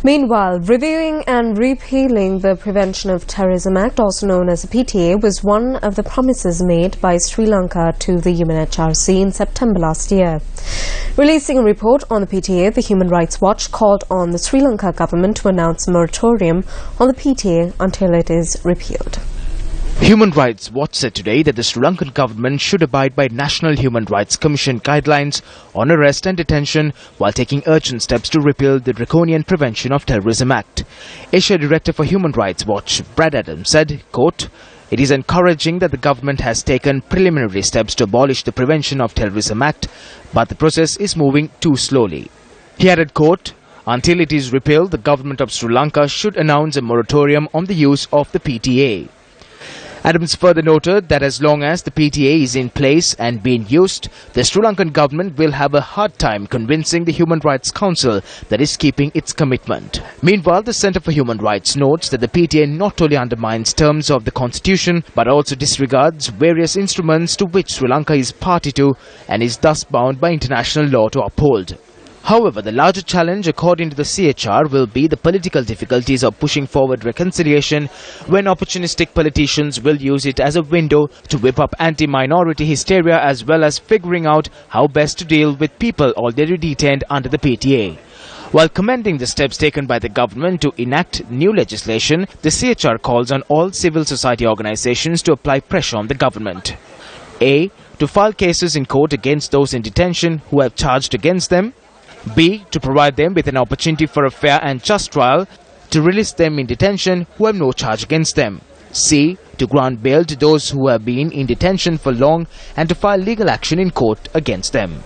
Meanwhile, reviewing and repealing the Prevention of Terrorism Act, also known as the PTA, was one of the promises made by Sri Lanka to the UNHRC in September last year. Releasing a report on the PTA, the Human Rights Watch called on the Sri Lanka government to announce a moratorium on the PTA until it is repealed. Human Rights Watch said today that the Sri Lankan government should abide by National Human Rights Commission guidelines on arrest and detention while taking urgent steps to repeal the Draconian Prevention of Terrorism Act. Asia Director for Human Rights Watch, Brad Adams, said, quote, "It is encouraging that the government has taken preliminary steps to abolish the Prevention of Terrorism Act, but the process is moving too slowly." He added, quote, "Until it is repealed, the government of Sri Lanka should announce a moratorium on the use of the PTA." Adams further noted that as long as the PTA is in place and being used, the Sri Lankan government will have a hard time convincing the Human Rights Council that is keeping its commitment. Meanwhile, the Centre for Human Rights notes that the PTA not only undermines terms of the constitution but also disregards various instruments to which Sri Lanka is party to and is thus bound by international law to uphold. However, the larger challenge, according to the CHR, will be the political difficulties of pushing forward reconciliation when opportunistic politicians will use it as a window to whip up anti-minority hysteria, as well as figuring out how best to deal with people already detained under the PTA. While commending the steps taken by the government to enact new legislation, the CHR calls on all civil society organizations to apply pressure on the government. A. To file cases in court against those in detention who have charged against them. B. To provide them with an opportunity for a fair and just trial, to release them in detention who have no charge against them. C. To grant bail to those who have been in detention for long and to file legal action in court against them.